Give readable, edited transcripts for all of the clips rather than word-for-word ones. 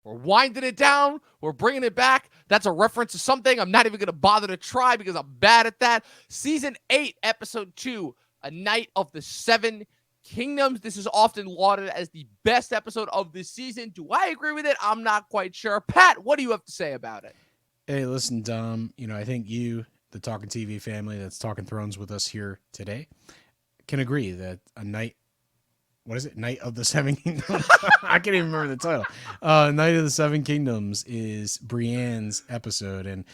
We're winding it down. We're bringing it back. That's a reference to something I'm not even going to bother to try because I'm bad at that. Season 8, Episode 2, A Night of the Seven Kingdoms. This is often lauded as the best episode of this season. Do I agree with it? I'm not quite sure. Pat, what do you have to say about it? Hey, listen, Dom, I think you, the Talking TV family that's talking Thrones with us here today, can agree that a night, what is it? Night of the Seven Kingdoms? I can't even remember the title. Night of the Seven Kingdoms is Brienne's episode, and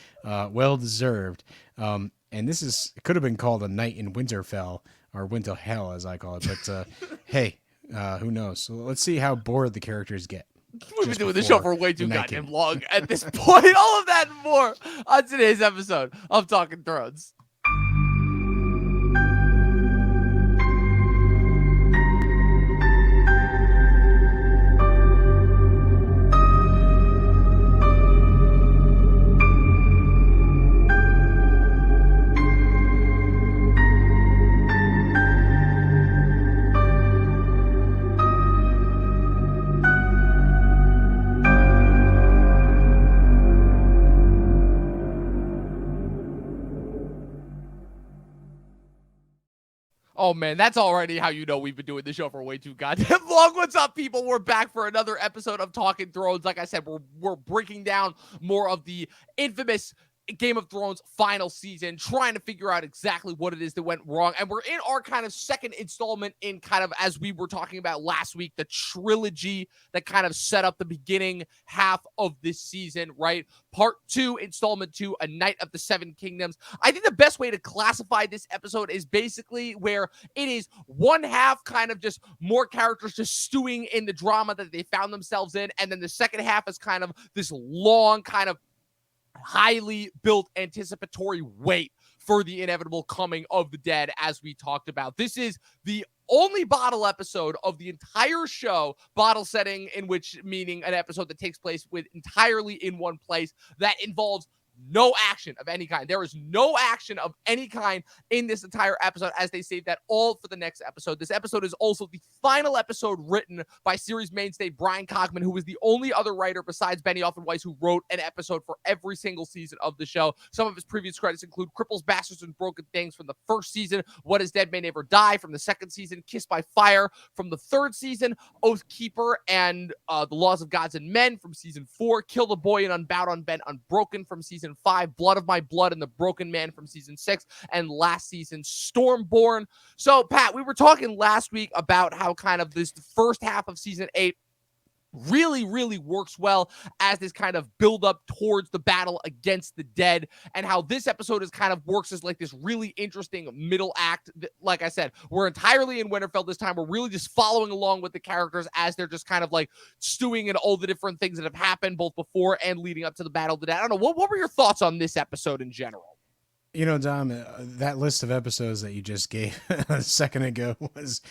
well deserved. And it could have been called A Night in Winterfell, or Winter Hell, as I call it. But hey, who knows? So let's see how bored the characters get. We've been doing this show for way too goddamn long at this point. All of that and more on today's episode of Talking Thrones. Oh, man, that's already how you know we've been doing this show for way too goddamn long. What's up, people? We're back for another episode of Talking Thrones. Like I said, we're breaking down more of the infamous Game of Thrones final season, trying to figure out exactly what it is that went wrong. And we're in our kind of second installment in kind of, as we were talking about last week, the trilogy that kind of set up the beginning half of this season, right? Part 2, installment 2, A Night of the Seven Kingdoms. I think the best way to classify this episode is basically where it is one half kind of just more characters just stewing in the drama that they found themselves in. And then the second half is kind of this long kind of highly built anticipatory wait for the inevitable coming of the dead, as we talked about. This is the only bottle episode of the entire show, bottle setting in which meaning an episode that takes place with entirely in one place, that involves no action of any kind. There is no action of any kind in this entire episode, as they save that all for the next episode. This episode is also the final episode written by series mainstay Bryan Cogman, who was the only other writer besides Benioff Weiss who wrote an episode for every single season of the show. Some of his previous credits include Cripples, Bastards, and Broken Things from the first season, What Is Dead May Never Die from the second season, Kissed by Fire from the third season, Oathkeeper and The Laws of Gods and Men from season 4, Kill the Boy and Unbowed, Unbent, Unbroken from season 5, Blood of My Blood and the Broken Man from season 6, and last season Stormborn. So, Pat, we were talking last week about how kind of this first half of season 8 really works well as this kind of build up towards the battle against the dead, and how this episode is kind of works as like this really interesting middle act. Like I said, we're entirely in Winterfell this time. We're really just following along with the characters as they're just kind of like stewing in all the different things that have happened both before and leading up to the battle of the dead. I don't know. What were your thoughts on this episode in general? Dom, that list of episodes that you just gave a second ago was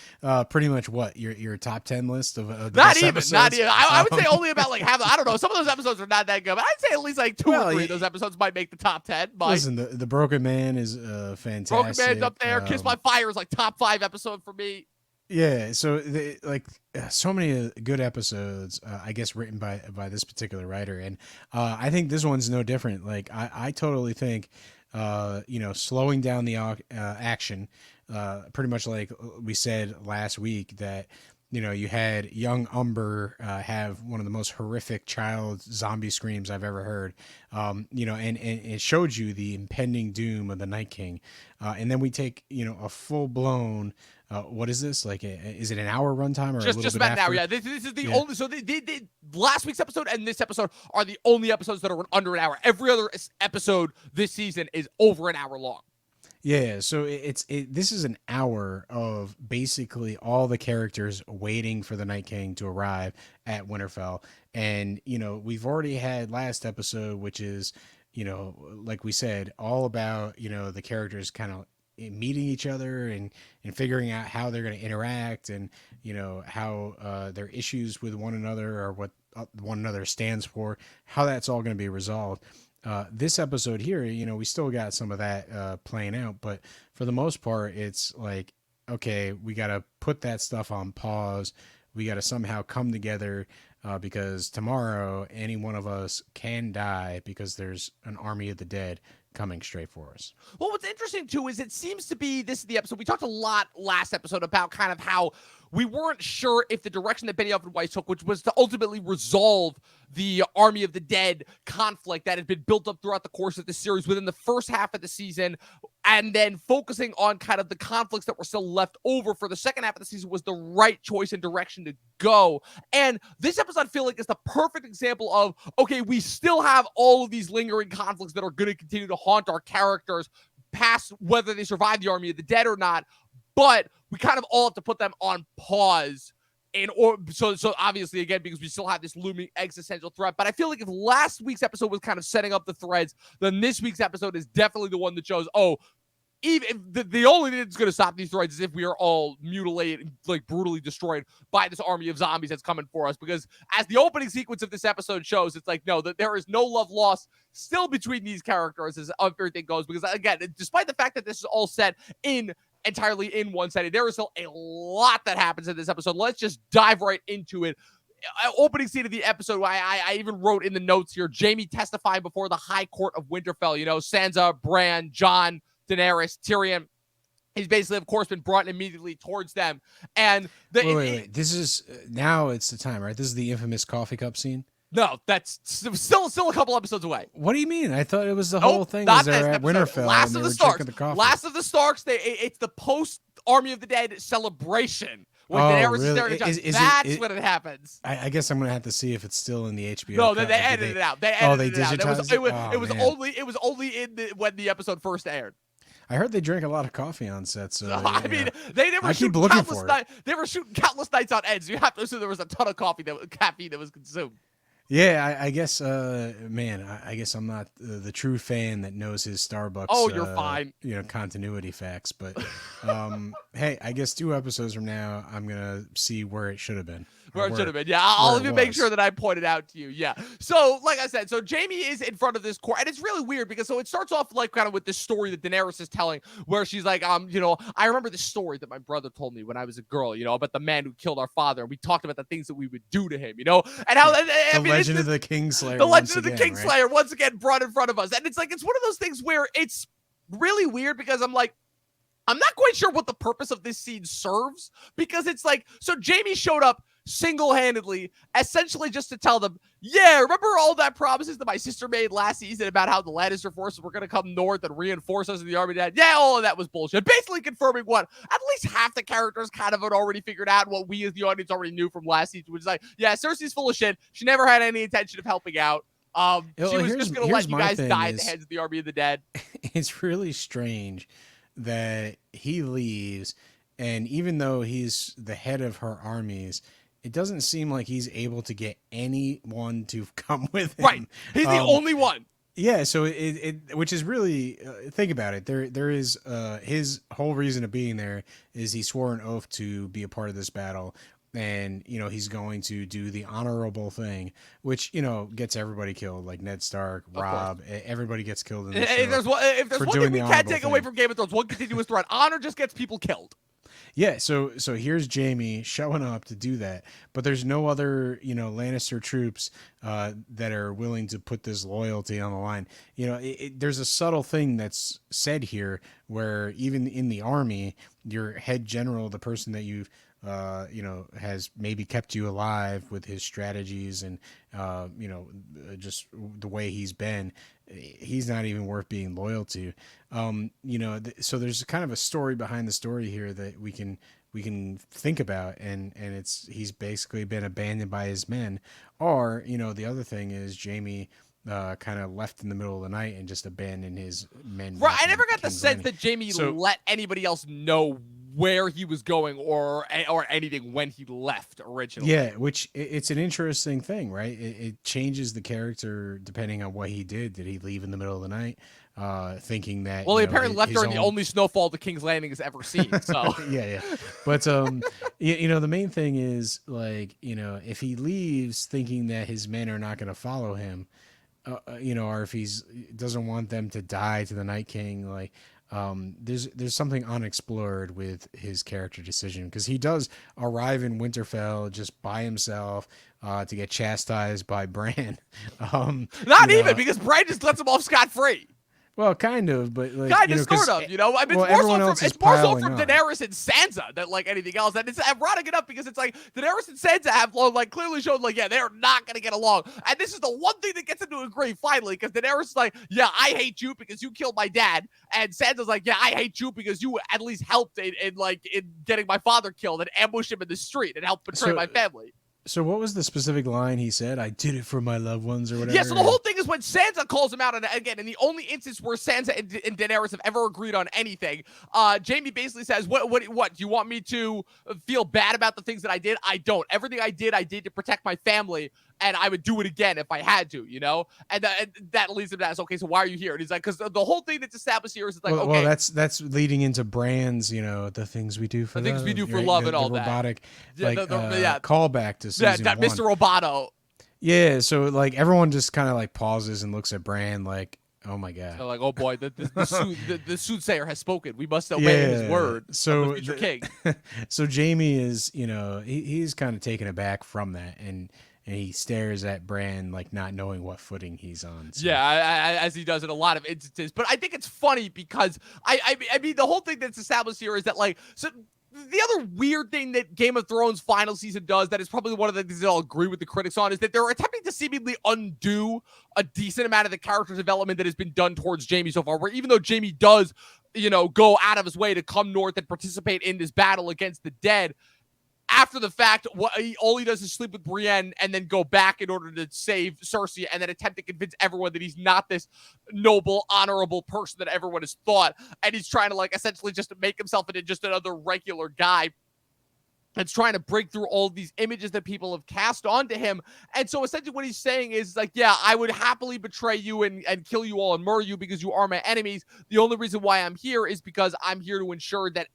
pretty much what your top 10 list of the not best even episodes? not even I would say only about like half. I don't know, some of those episodes are not that good, but I'd say at least like two or three of those episodes might make the top 10. Listen, the Broken Man is fantastic. Broken Man's up there. Kiss by Fire is like top 5 episode for me. Yeah, so so many good episodes, I guess, written by this particular writer, and I think this one's no different. Like I totally think slowing down the action, pretty much like we said last week, that you had young Umber have one of the most horrific child zombie screams I've ever heard, and it showed you the impending doom of the Night King, and then we take a full blown. What is this? Like, is it an hour runtime or just a little bit about after? an hour? Yeah, this is the only. So the last week's episode and this episode are the only episodes that are under an hour. Every other episode this season is over an hour long. Yeah, so this is an hour of basically all the characters waiting for the Night King to arrive at Winterfell, and we've already had last episode, which is like we said, all about the characters kind of meeting each other and figuring out how they're going to interact, and how their issues with one another, or what one another stands for, how that's all going to be resolved. This episode here, we still got some of that playing out, but for the most part, it's like, okay, we got to put that stuff on pause. We got to somehow come together, because tomorrow any one of us can die because there's an army of the dead coming straight for us. Well, what's interesting too is it seems to be this is the episode we talked a lot last episode about kind of how we weren't sure if the direction that Benioff and Weiss took, which was to ultimately resolve the Army of the Dead conflict that had been built up throughout the course of the series within the first half of the season, and then focusing on kind of the conflicts that were still left over for the second half of the season was the right choice and direction to go. And this episode, I feel like, is the perfect example of, okay, we still have all of these lingering conflicts that are going to continue to haunt our characters past whether they survive the Army of the Dead or not, but we kind of all have to put them on pause. So obviously, again, because we still have this looming existential threat. But I feel like if last week's episode was kind of setting up the threads, then this week's episode is definitely the one that shows, oh, even if the only thing that's going to stop these threads is if we are all mutilated, like brutally destroyed by this army of zombies that's coming for us. Because as the opening sequence of this episode shows, it's like, no, that there is no love lost still between these characters as everything goes. Because again, despite the fact that this is all set entirely in one setting, there is still a lot that happens in this episode. Let's just dive right into it. Opening scene of the episode, I even wrote in the notes here, Jaime testifying before the High Court of Winterfell. You know, Sansa, Bran, Jon, Daenerys, Tyrion. He's basically, of course, been brought immediately towards them. And wait. This is now it's the time, right? This is the infamous coffee cup scene. No, that's still a couple episodes away. What do you mean? I thought it was the whole thing. Not they're at Winterfell. Last of the Starks. Last of the Starks. It's the post Army of the Dead celebration. When Daenerys is there to judge. That's when it happens. I guess I'm gonna have to see if it's still in the HBO. No, they edited it out. They edited it out. It was only in when the episode first aired. I heard they drank a lot of coffee on set. So I mean, they never shoot countless nights. They were shooting countless nights on end. So you have to assume there was a ton of caffeine that was consumed. Yeah, I guess, man, I guess I'm not the true fan that knows his Starbucks. Oh, you're fine. Continuity facts, but hey, I guess 2 episodes from now, I'm gonna see where it should have been. Where it should have been. Yeah, I'll even make sure that I pointed out to you. Yeah. So, like I said, so Jaime is in front of this court, and it's really weird because so it starts off like kind of with this story that Daenerys is telling, where she's like, I remember this story that my brother told me when I was a girl, about the man who killed our father, and we talked about the things that we would do to him, and how the legend of the Kingslayer. The legend of the Kingslayer once again brought in front of us, and it's like it's one of those things where it's really weird because I'm like, I'm not quite sure what the purpose of this scene serves, because it's like, so Jaime showed up single-handedly, essentially just to tell them, yeah, remember all that promises that my sister made last season about how the Lannister forces were going to come north and reinforce us in the Army? Yeah, all of that was bullshit. Basically confirming what at least half the characters kind of had already figured out, what we as the audience already knew from last season, which is like, yeah, Cersei's full of shit. She never had any intention of helping out. She was just going to let you guys die at the hands of the Army of the Dead. It's really strange that he leaves, and even though he's the head of her armies, it doesn't seem like he's able to get anyone to come with him. Right. He's the only one. Yeah, so it which is really think about it. There is his whole reason of being there is he swore an oath to be a part of this battle, and he's going to do the honorable thing, which gets everybody killed, like Ned Stark, Robb, everybody gets killed in this show. If there's one thing we can't take away from Game of Thrones, one continuous thread, honor just gets people killed. Yeah, so here's Jaime showing up to do that, but there's no other Lannister troops that are willing to put this loyalty on the line. There's a subtle thing that's said here where even in the army, your head general, the person that you've has maybe kept you alive with his strategies and just the way he's been, he's not even worth being loyal to. So there's kind of a story behind the story here that we can think about, and he's basically been abandoned by his men. Or the other thing is Jaime kind of left in the middle of the night and just abandoned his men. Right, I never got the sense that Jaime let anybody else know where he was going or anything when he left originally. Yeah, which it's an interesting thing, right? It changes the character depending on what he did. Did he leave in the middle of the night, thinking that? Well, he apparently left during the only snowfall the King's Landing has ever seen. So yeah. But the main thing is like if he leaves thinking that his men are not going to follow him. Or if doesn't want them to die to the Night King, like there's something unexplored with his character decision, because he does arrive in Winterfell just by himself to get chastised by Bran. Not You even, know, because Brian just lets him off scot-free. well, kind of, but like, Kind you of, know, sort because of, you know. I mean, well, everyone else is it's more so piling from on. Daenerys and Sansa than like anything else. And it's ironic enough because it's like Daenerys and Sansa have like clearly shown like, yeah, they're not gonna get along. And this is the one thing that gets them to agree finally, because Daenerys is like, yeah, I hate you because you killed my dad, and Sansa's like, yeah, I hate you because you at least helped in getting my father killed and ambushed him in the street and helped betray So, my family. so what was the specific line he said? I did it for my loved ones, or whatever. Yeah, so the whole thing is when Sansa calls him out, and again, in the only instance where Sansa and Daenerys have ever agreed on anything, Jaime basically says, what, do you want me to feel bad about the things that I did? I don't. Everything I did to protect my family, and I would do it again if I had to, you know? And that leads him to ask, okay, so why are you here? And he's like, because the whole thing that's established here is like, well, okay. Well, that's leading into Bran's, you know, the things we do for the things love, we do for right? love the, and all the that. robotic, Yeah, like, yeah. callback to season that one. Mr. Roboto. Yeah, so like everyone just kind of like pauses and looks at Bran like, oh my god. They're like, oh boy, the soothsayer has spoken. We must obey his word. So of the future king. So Jaime is, you know, he's kind of taken aback from that, and he stares at Bran like not knowing what footing he's on. So. Yeah, as he does in a lot of instances. But I think it's funny because I mean the whole thing that's established here is that like so. The other weird thing that Game of Thrones final season does that is probably one of the things that I'll agree with the critics on is that they're attempting to seemingly undo a decent amount of the character development that has been done towards Jaime so far, where even though Jaime does, you know, go out of his way to come north and participate in this battle against the dead, after the fact, all he does is sleep with Brienne and then go back in order to save Cersei and then attempt to convince everyone that he's not this noble, honorable person that everyone has thought. And he's trying to like essentially just make himself into just another regular guy. It's trying to break through all these images that people have cast onto him. And so essentially what he's saying is like, yeah, I would happily betray you and kill you all and murder you because you are my enemies. The only reason why I'm here is because I'm here to ensure that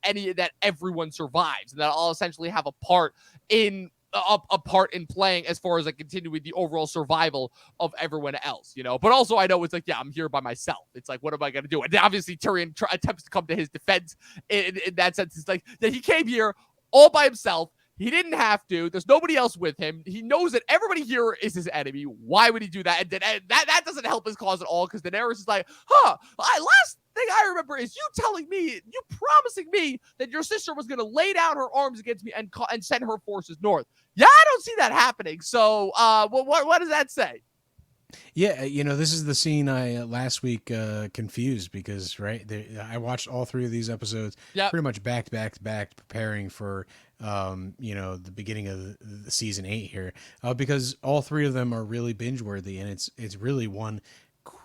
everyone survives and that I'll essentially have a part in playing as far as like continuing the overall survival of everyone else, you know. But also I know it's like, yeah, I'm here by myself. It's like, what am I going to do? And obviously Tyrion attempts to come to his defense in that sense. It's like that he came here all by himself. He didn't have to. There's nobody else with him. He knows that everybody here is his enemy. Why would he do that? And that doesn't help his cause at all, because Daenerys is like, last thing I remember is you telling me, you promising me that your sister was going to lay down her arms against me and send her forces north. Yeah, I don't see that happening. So what does that say? Yeah, you know, this is the scene I last week confused because, right, I watched all three of these episodes pretty much back to back, preparing for, you know, the beginning of the season 8 here, because all three of them are really binge worthy, and it's really one,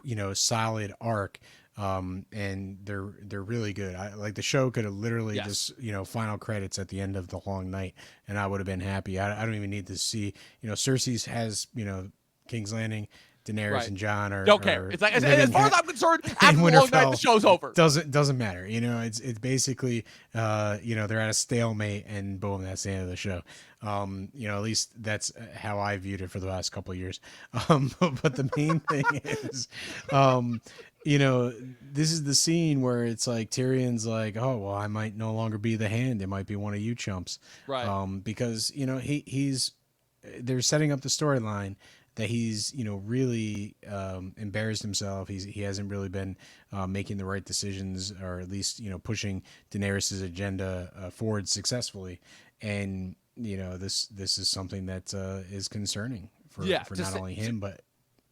you know, solid arc. And they're really good. Like the show could have literally just, you know, final credits at the end of the long night, and I would have been happy. I don't even need to see, you know, Cersei's has, you know, King's Landing. Daenerys and John don't care. It's like as far as I'm concerned, after the long night, the show's over. Doesn't matter. You know, it's basically you know, they're at a stalemate, and boom, that's the end of the show. You know, at least that's how I viewed it for the last couple of years. But the main thing is, you know, this is the scene where it's like Tyrion's like, oh well, I might no longer be the Hand. It might be one of you chumps, right? Because you know they're setting up the storyline that he's, you know, really embarrassed himself. He hasn't really been making the right decisions, or at least, you know, pushing Daenerys' agenda forward successfully. And, you know, this is something that is concerning for not only him, but,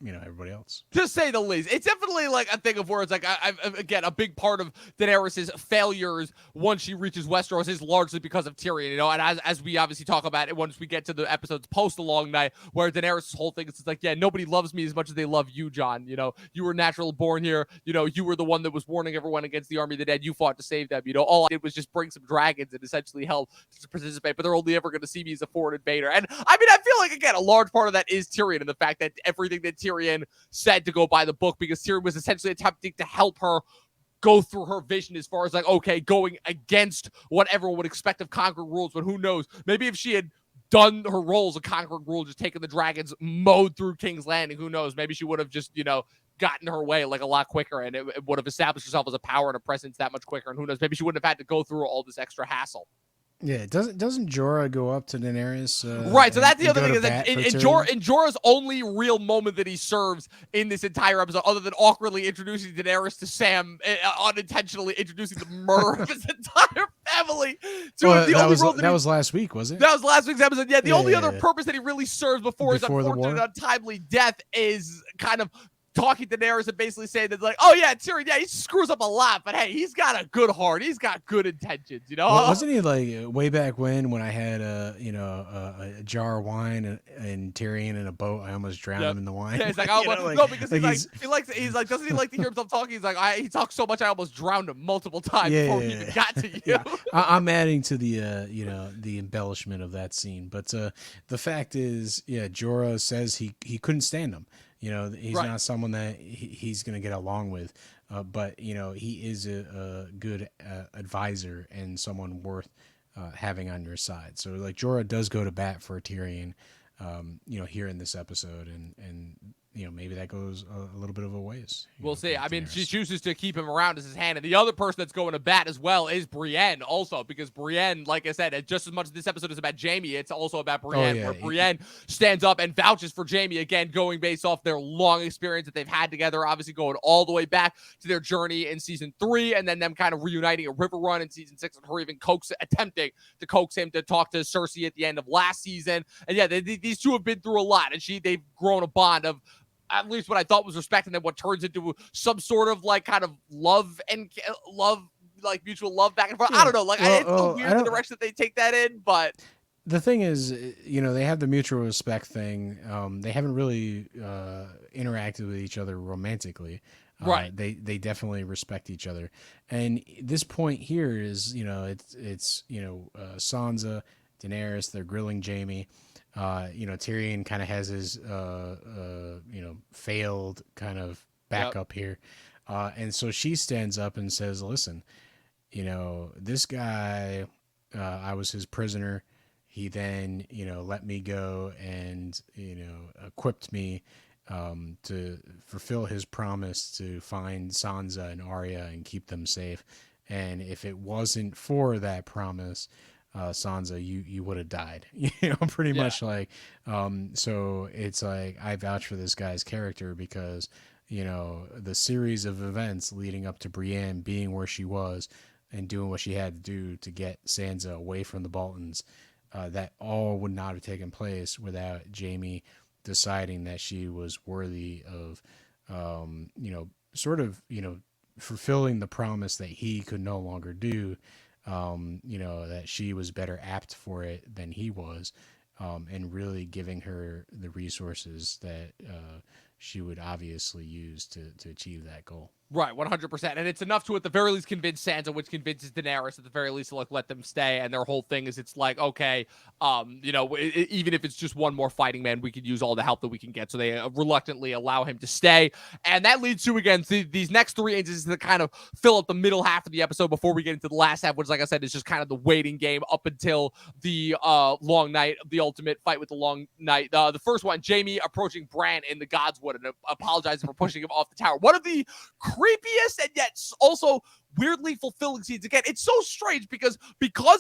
you know, everybody else. To say the least. It's definitely like a thing of where it's like, again, a big part of Daenerys' failures once she reaches Westeros is largely because of Tyrion, you know, and as we obviously talk about it once we get to the episodes post The Long Night, where Daenerys' whole thing is just like, yeah, nobody loves me as much as they love you, Jon. You know, you were natural born here. You know, you were the one that was warning everyone against the army of the dead. You fought to save them. You know, all I did was just bring some dragons and essentially help to participate, but they're only ever going to see me as a foreign invader. And I mean, I feel like, again, a large part of that is Tyrion, and the fact that everything that Tyrion said to go by the book, because Tyrion was essentially attempting to help her go through her vision as far as like, okay, going against what everyone would expect of conquering rules, but who knows? Maybe if she had done her role as a conquering rule, just taking the dragons, mowed through King's Landing. Who knows? Maybe she would have just, gotten her way like a lot quicker, and it would have established herself as a power and a presence that much quicker. And who knows? Maybe she wouldn't have had to go through all this extra hassle. Yeah, doesn't Jorah go up to Daenerys? Right, so that's the other thing, is that in Tyrion? Jorah's only real moment that he serves in this entire episode, other than awkwardly introducing Daenerys to Sam, unintentionally introducing the murder of his entire family. That was last week, was it? That was last week's episode. Yeah, the only other purpose that he really serves before his unfortunate untimely death is kind of talking to Daenerys and basically saying that, like, oh yeah, Tyrion, yeah, he screws up a lot, but hey, he's got a good heart. He's got good intentions, Well, wasn't he like way back when I had a jar of wine and Tyrion in a boat? I almost drowned him in the wine. Yeah, he's like, no, because he's like, doesn't he like to hear himself talking? He's like, he talks so much, I almost drowned him multiple times before we even got to you. Yeah. I'm adding to the the embellishment of that scene, but the fact is, Jorah says he couldn't stand him. He's not someone that he's going to get along with, but, he is a good advisor and someone worth having on your side. So, like, Jorah does go to bat for Tyrion, here in this episode, and maybe that goes a little bit of a ways. We'll see. I mean, she chooses to keep him around as his hand. And the other person that's going to bat as well is Brienne also, because Brienne, like I said, just as much as this episode is about Jaime, it's also about Brienne, where Brienne stands up and vouches for Jaime, again, going based off their long experience that they've had together, obviously going all the way back to their journey in season 3, and then them kind of reuniting at River Run in season 6, and her even attempting to coax him to talk to Cersei at the end of last season. And yeah, these two have been through a lot, and they've grown a bond of at least what I thought was respect, and then what turns into some sort of like kind of love, like mutual love back and forth. I don't know. Like, it's so weird the direction that they take that in, but the thing is, they have the mutual respect thing. They haven't really interacted with each other romantically. Right. They definitely respect each other. And this point here is, it's Sansa, Daenerys, they're grilling Jaime. Tyrion kind of has his, failed kind of backup here. And so she stands up and says, listen, this guy, I was his prisoner. He then, let me go and, equipped me to fulfill his promise to find Sansa and Arya and keep them safe. And if it wasn't for that promise, Sansa, you would have died, pretty much like, so it's like, I vouch for this guy's character because, the series of events leading up to Brienne being where she was and doing what she had to do to get Sansa away from the Boltons, that all would not have taken place without Jaime deciding that she was worthy of, fulfilling the promise that he could no longer do. That she was better apt for it than he was, and really giving her the resources that she would obviously use to achieve that goal. Right, 100%. And it's enough to at the very least convince Sansa, which convinces Daenerys at the very least to like let them stay. And their whole thing is it's like, okay, even if it's just one more fighting man, we could use all the help that we can get. So they reluctantly allow him to stay. And that leads to, again, these next 3 instances that kind of fill up the middle half of the episode before we get into the last half, which, like I said, is just kind of the waiting game up until the long night, the ultimate fight with the long night. The first one, Jaime approaching Bran in the Godswood and apologizing for pushing him off the tower. One of the creepiest and yet also weirdly fulfilling scenes. Again, it's so strange because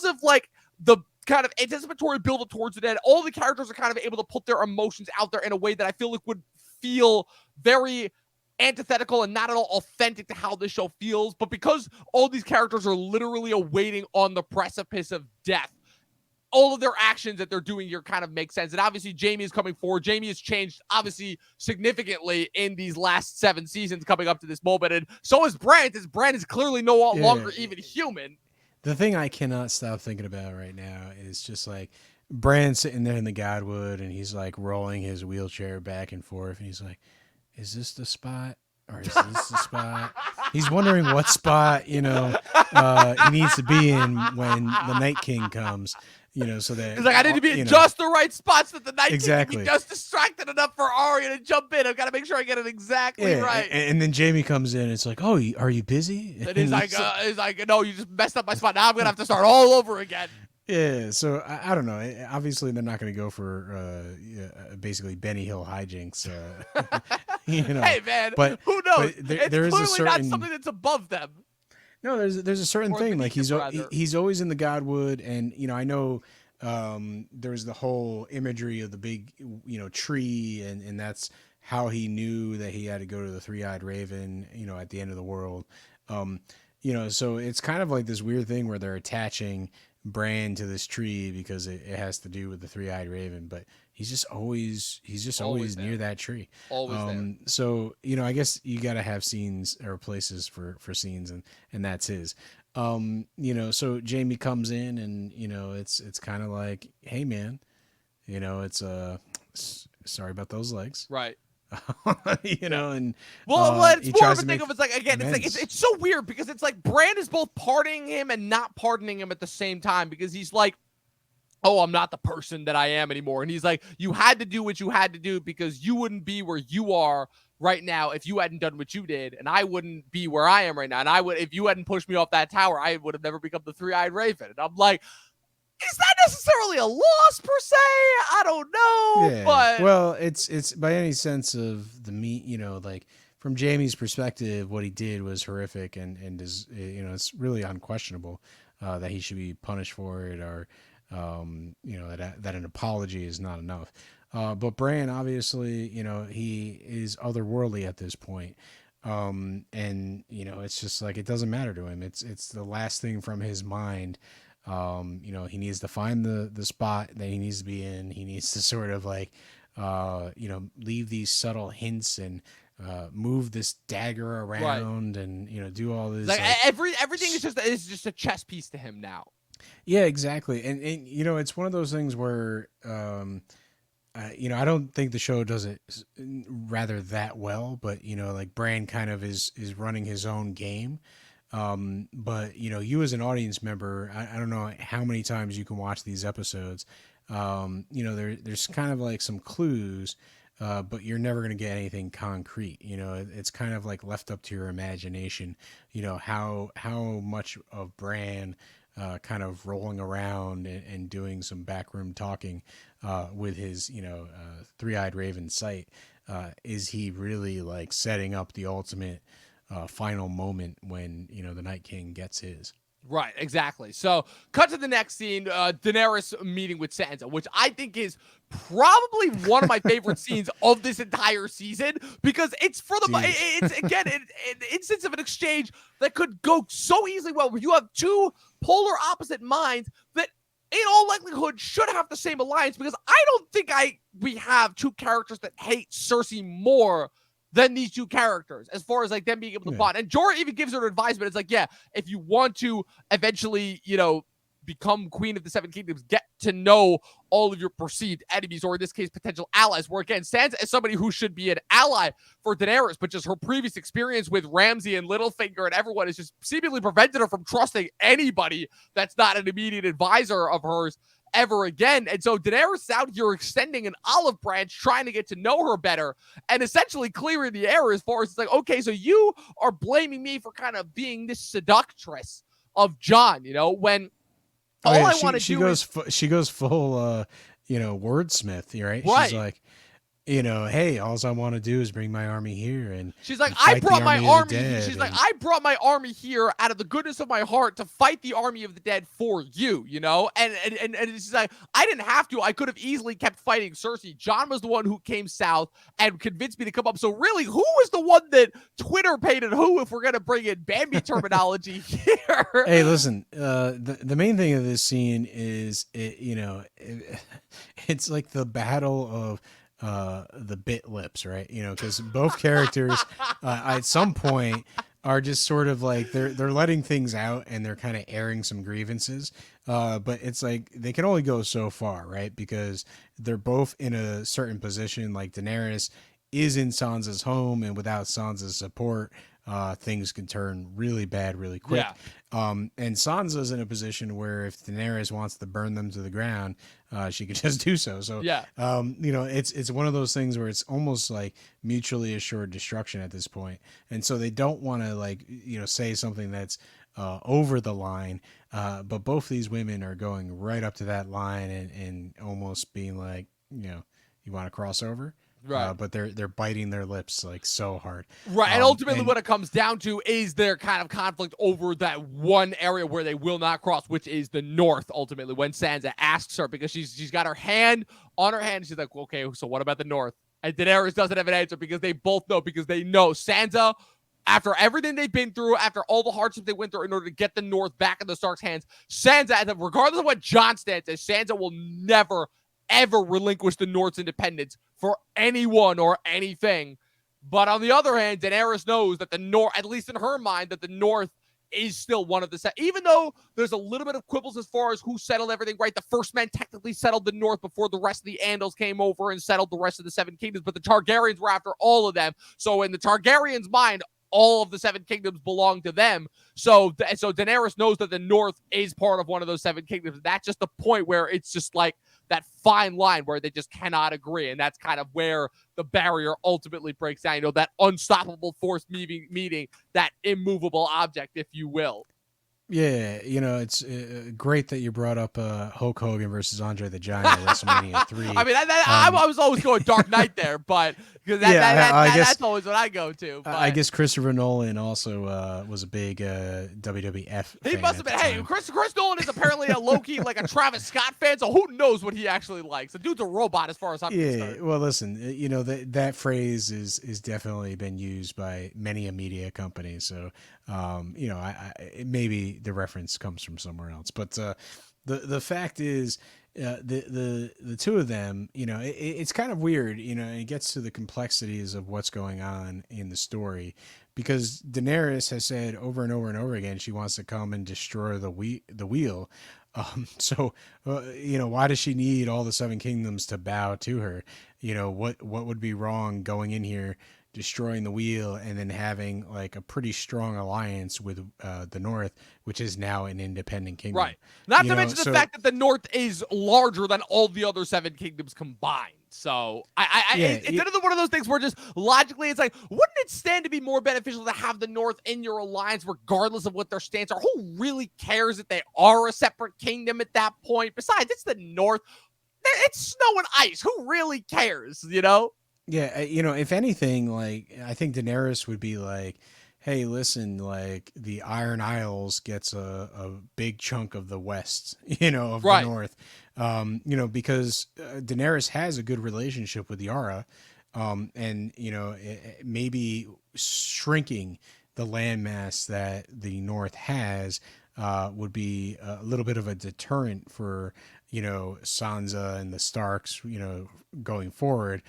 of like the kind of anticipatory build up towards the end, all the characters are kind of able to put their emotions out there in a way that I feel like would feel very antithetical and not at all authentic to how this show feels. But because all these characters are literally awaiting on the precipice of death, all of their actions that they're doing here kind of make sense. And obviously, Jaime is coming forward. Jaime has changed, obviously, significantly in these last 7 seasons coming up to this moment. And so is Bran. Bran is clearly no longer even human. The thing I cannot stop thinking about right now is just like Bran sitting there in the Godwood and he's like rolling his wheelchair back and forth. And he's like, is this the spot? Or is this the spot? He's wondering what spot, he needs to be in when the Night King comes. So that he's like, I need to be in just the right spots that the Night King can be just distracted enough for Arya to jump in. I've got to make sure I get it exactly right. And then Jaime comes in and it's like, oh, are you busy? And he's like, no, you just messed up my spot. Now I'm going to have to start all over again. Yeah, so I don't know. Obviously, they're not going to go for yeah, basically Benny Hill hijinks, you know. Hey, man, But who knows? It's there is a clearly not certain something that's above them, no, there's a certain or thing like beneath them, rather. he's always in the Godwood, and I know there's the whole imagery of the big tree, and that's how he knew that he had to go to the three-eyed raven at the end of the world. Um, so it's kind of like this weird thing where they're attaching Bran to this tree because it has to do with the three-eyed raven, but he's just Always always there. near that tree. Always there. So I guess you got to have scenes or places for scenes, and that's his. So Jaime comes in, and it's kind of like, hey man, it's sorry about those legs. Right. And Well, it's he more of tries a to thing make of it's like again, it's like amends. it's so weird because it's like Bran is both pardoning him and not pardoning him at the same time because he's like, oh, I'm not the person that I am anymore. And he's like, you had to do what you had to do because you wouldn't be where you are right now if you hadn't done what you did. And I wouldn't be where I am right now. And I would, if you hadn't pushed me off that tower, I would have never become the three-eyed raven. And I'm like, is that necessarily a loss per se? I don't know, Yeah. but Well, it's by any sense of the meat, like from Jamie's perspective, what he did was horrific, and is it's really unquestionable that he should be punished for it, or that an apology is not enough. But Bran, obviously, he is otherworldly at this point. And it's just like it doesn't matter to him. It's the last thing from his mind. He needs to find the spot that he needs to be in. He needs to sort of like leave these subtle hints and move this dagger right. around, and do all this Like like everything is just a chess piece to him now. yeah, exactly. And it's one of those things where I don't think the show does it rather that well, but like Bran kind of is running his own game. But you as an audience member, I don't know how many times you can watch these episodes. There's kind of like some clues, but you're never going to get anything concrete. It's kind of like left up to your imagination. How much of Bran kind of rolling around and doing some backroom talking with his three-eyed raven sight. Is he really like setting up the ultimate final moment when the Night King gets his? Right, exactly. So, cut to the next scene, Daenerys meeting with Sansa, which I think is probably one of my favorite scenes of this entire season because it's for the Dude. it's again an instance of an exchange that could go so easily well where you have two polar opposite minds that in all likelihood should have the same alliance because I don't think we have two characters that hate Cersei more than these two characters as far as like them being able to bond. And Jorah even gives her advisement. It's like, yeah, if you want to eventually, become queen of the Seven Kingdoms, get to know all of your perceived enemies, or in this case, potential allies. Where again, Sansa is somebody who should be an ally for Daenerys, but just her previous experience with Ramsay and Littlefinger and everyone has just seemingly prevented her from trusting anybody that's not an immediate advisor of hers ever again. And so Daenerys is out here extending an olive branch, trying to get to know her better and essentially clearing the air as far as it's like, okay, so you are blaming me for kind of being this seductress of Jon, when all I want to do is she goes full wordsmith, right? right. She's like, hey, all I want to do is bring my army here, and She's like, and I fight the brought my of the army. dead, She's like, and I brought my army here out of the goodness of my heart to fight the army of the dead for you, And it's like, I didn't have to. I could have easily kept fighting Cersei. Jon was the one who came south and convinced me to come up. So really, who was the one that Twitter painted who, if we're gonna bring in Bambi terminology here? Hey, listen. The main thing of this scene is it's like the battle of the bit lips, right? Because both characters at some point are just sort of like they're letting things out and they're kind of airing some grievances. But it's like they can only go so far, right? Because they're both in a certain position. Like Daenerys is in Sansa's home, and without Sansa's support, things can turn really bad really quick. Yeah. And Sansa's in a position where if Daenerys wants to burn them to the ground, she could just do so. So, Yeah. It's one of those things where it's almost like mutually assured destruction at this point. And so they don't want to say something that's over the line. But both these women are going right up to that line and almost being like, you want to cross over? Right. But they're biting their lips like so hard. Right, and ultimately And what it comes down to is their kind of conflict over that one area where they will not cross, which is the north, ultimately, when Sansa asks her, because she's got her hand on her hand, and she's like, okay, so what about the north? And Daenerys doesn't have an answer because they both know, because they know Sansa, after everything they've been through, after all the hardships they went through in order to get the north back in the Stark's hands, Sansa, regardless of what Jon Stan says, Sansa will never, ever relinquish the North's independence for anyone or anything. But on the other hand, Daenerys knows that the North, at least in her mind, that the North is still one of the even though there's a little bit of quibbles as far as who settled everything, right? The first men technically settled the North before the rest of the Andals came over and settled the rest of the Seven Kingdoms, but the Targaryens were after all of them. So in the Targaryens' mind, all of the Seven Kingdoms belong to them. So Daenerys knows that the North is part of one of those Seven Kingdoms. That's just the point where it's just like that fine line where they just cannot agree. And that's kind of where the barrier ultimately breaks down. That unstoppable force meeting that immovable object, if you will. Yeah, it's great that you brought up Hulk Hogan versus Andre the Giant at WrestleMania 3. I mean, I was always going Dark Knight there, but because that's always what I go to. But I guess Christopher Nolan also was a big WWF he fan must have been. Hey, time. Chris Nolan is apparently a low-key, like a Travis Scott fan, so who knows what he actually likes. The dude's a robot as far as I'm concerned. Well, listen, that phrase is definitely been used by many a media company. So, maybe the reference comes from somewhere else. But the fact is, the two of them, it's kind of weird. It gets to the complexities of what's going on in the story, because Daenerys has said over and over and over again she wants to come and destroy the wheel. So, why does she need all the Seven Kingdoms to bow to her? What would be wrong going in here, destroying the wheel, and then having like a pretty strong alliance with the North, which is now an independent kingdom. Right. Not to mention the fact that the North is larger than all the other Seven Kingdoms combined. So it's another one of those things where just logically it's like, wouldn't it stand to be more beneficial to have the North in your alliance regardless of what their stance are? Who really cares if they are a separate kingdom at that point? Besides, it's the North. It's snow and ice. Who really cares, Yeah, if anything, like, I think Daenerys would be like, hey, listen, like, the Iron Isles gets a big chunk of the West, of the North. Because Daenerys has a good relationship with Yara, and, maybe shrinking the landmass that the North has would be a little bit of a deterrent for, Sansa and the Starks, going forward.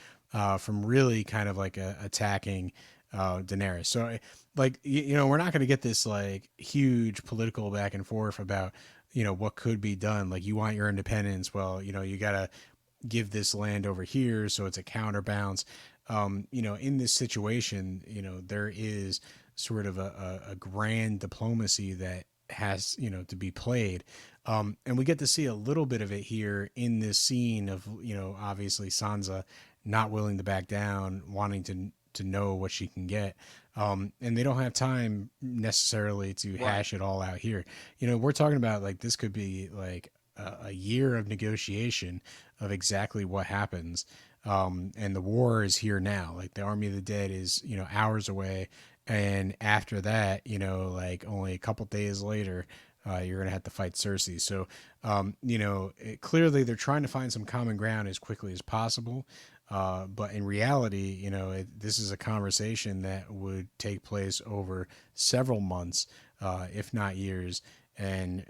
From really kind of like attacking Daenerys. So, like, we're not going to get this like huge political back and forth about, what could be done. Like, you want your independence. Well, you got to give this land over here so it's a counterbalance. In this situation, there is sort of a grand diplomacy that has, to be played. And we get to see a little bit of it here in this scene of, obviously Sansa not willing to back down, wanting to know what she can get. And they don't have time necessarily to hash it all out here. We're talking about like, this could be like a year of negotiation of exactly what happens. And the war is here now. Like, the Army of the Dead is, hours away. And after that, like only a couple days later, you're going to have to fight Cersei. So, clearly they're trying to find some common ground as quickly as possible. But in reality, this is a conversation that would take place over several months, if not years. And,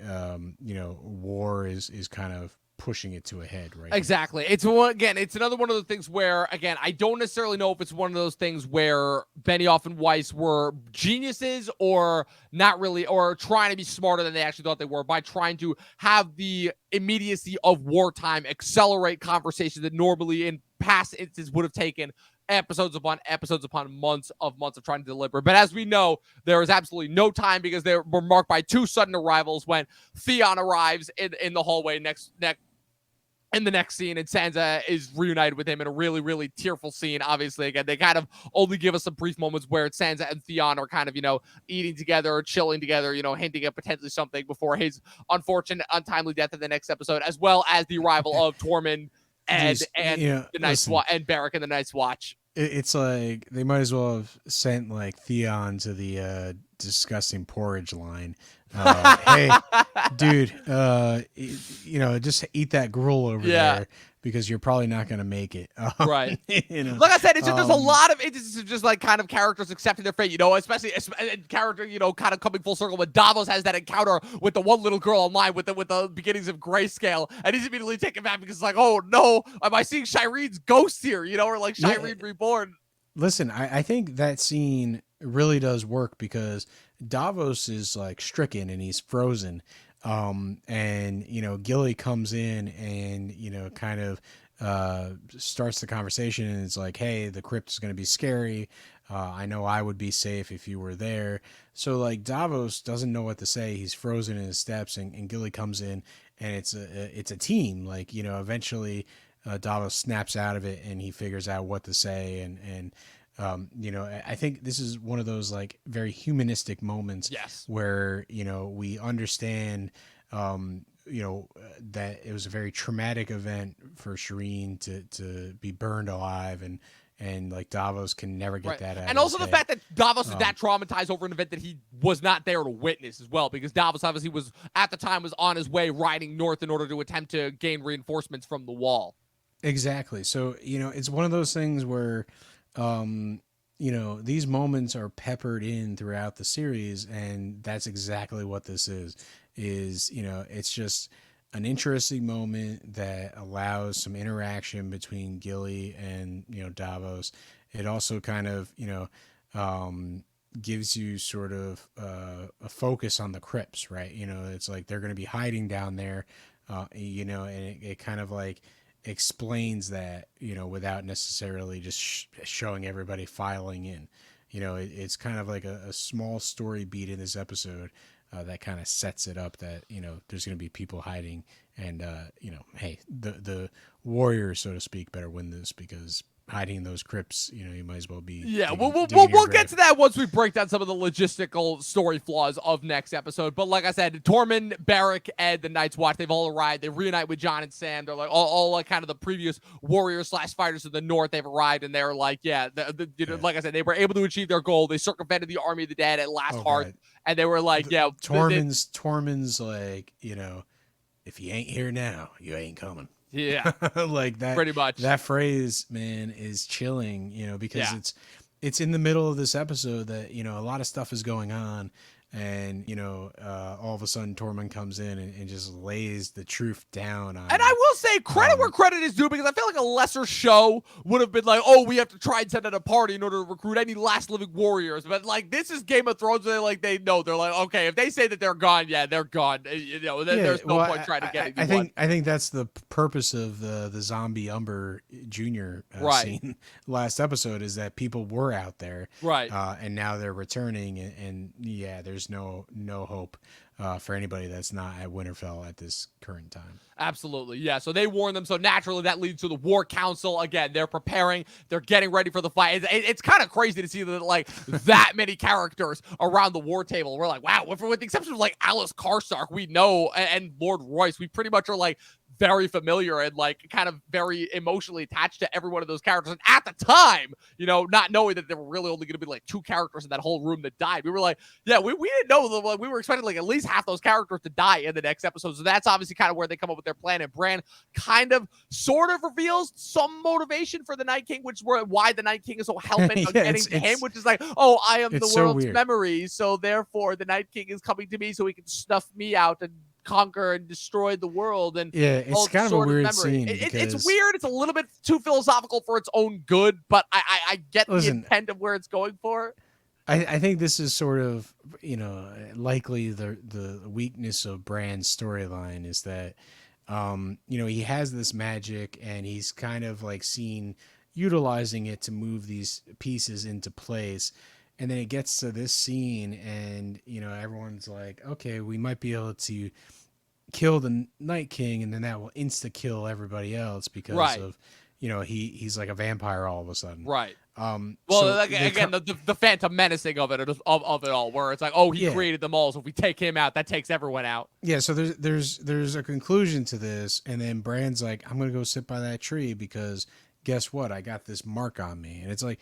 war is kind of pushing it to a head right exactly now. It's another one of the things where, again, I don't necessarily know if it's one of those things where Benioff and Weiss were geniuses or not really, or trying to be smarter than they actually thought they were by trying to have the immediacy of wartime accelerate conversations that normally in past instances would have taken episodes upon months of trying to deliver. But as we know, there is absolutely no time, because they were marked by two sudden arrivals when Theon arrives in the hallway next in the next scene, and Sansa is reunited with him in a really, really tearful scene. Obviously, again, they kind of only give us some brief moments where Sansa and Theon are kind of, eating together, chilling together, hinting at potentially something before his unfortunate, untimely death in the next episode, as well as the arrival of Tormund and Just, the Night's Watch and Beric and the Night's Watch. It's like they might as well have sent like Theon to the disgusting porridge line. Hey, dude, just eat that gruel over there because you're probably not going to make it. Right. Like I said, it's just, there's a lot of it's just like kind of characters accepting their fate, especially character, kind of coming full circle when Davos has that encounter with the one little girl online with the beginnings of Grayscale, and he's immediately taken back because it's like, oh no, am I seeing Shireen's ghost here? Or like Shireen reborn. Listen, I think that scene really does work because Davos is like stricken and he's frozen. And Gilly comes in and kind of starts the conversation, and it's like, hey, the crypt is going to be scary. I know I would be safe if you were there. So like Davos doesn't know what to say. He's frozen in his steps, and Gilly comes in, and it's a team. Like, eventually Davos snaps out of it and he figures out what to say. And I think this is one of those like very humanistic moments where, we understand, that it was a very traumatic event for Shireen to be burned alive, and like Davos can never get that out. And also the fact that Davos is that traumatized over an event that he was not there to witness as well, because Davos obviously was at the time was on his way riding north in order to attempt to gain reinforcements from the wall. Exactly. So, it's one of those things where, these moments are peppered in throughout the series, and that's exactly what this is, it's just an interesting moment that allows some interaction between Gilly and, Davos. It also kind of, gives you sort of a focus on the crypts, right? It's like they're going to be hiding down there, and it kind of like explains that, without necessarily just showing everybody filing in. It's kind of like a small story beat in this episode that kind of sets it up that, there's going to be people hiding, and, hey, the warriors, so to speak, better win this, because hiding in those crypts, you might as well be. We'll get to that once we break down some of the logistical story flaws of next episode. But like I said, Tormund, Beric, and the Night's Watch, they've all arrived. They reunite with Jon and Sam. They're like all like kind of the previous warriors/fighters of the North. They've arrived, and they're like, like I said, they were able to achieve their goal. They circumvented the army of the dead at last hearth, and they were like, Tormund's like, if you ain't here now, you ain't coming. Yeah. Like that. Pretty much. That phrase, man, is chilling, because it's in the middle of this episode that, a lot of stuff is going on, and, all of a sudden Tormund comes in and just lays the truth down on. And I will say credit where credit is due, because I feel like a lesser show would have been like, oh, we have to try and send out a party in order to recruit any last living warriors. But like, this is Game of Thrones, where they're like, okay, if they say that they're gone, they're gone. There's no point trying to get anyone. I think that's the purpose of the zombie Umber Jr. Scene last episode, is that people were out there, and now they're returning, and there's no hope for anybody that's not at Winterfell at this current time. Absolutely, yeah. So they warn them. So naturally, that leads to the War Council. Again, they're preparing. They're getting ready for the fight. It's kind of crazy to see that like that many characters around the war table. We're like, wow. With the exception of like Alice Karstark, we know, and Lord Royce, we pretty much are like very familiar and like kind of very emotionally attached to every one of those characters. And at the time, not knowing that there were really only going to be like 2 characters in that whole room that died, we were like, we didn't know. Like, we were expecting like at least half those characters to die in the next episode. So that's obviously kind of where they come up with their plan. And Bran kind of sort of reveals some motivation for the Night King, which is why the Night King is so hell-bent on getting to him, which is like, oh, I am the world's memory, so therefore the Night King is coming to me so he can snuff me out and conquer and destroy the world. And it's kind of a weird scene. It's weird. It's a little bit too philosophical for its own good, but I get the intent of where it's going for. I think this is sort of, likely the weakness of Bran's storyline is that, he has this magic and he's kind of like utilizing it to move these pieces into place. And then it gets to this scene and, everyone's like, okay, we might be able to kill the Night King, and then that will insta kill everybody else because Right. of, he's like a vampire all of a sudden. Right. Well, So like, again, the phantom menacing of it all, where it's like, oh, he yeah, created them all, so if we take him out, that takes everyone out. yeah. So there's a conclusion to this, and then Bran's like, I'm gonna go sit by that tree because guess what? I got this mark on me, and it's like,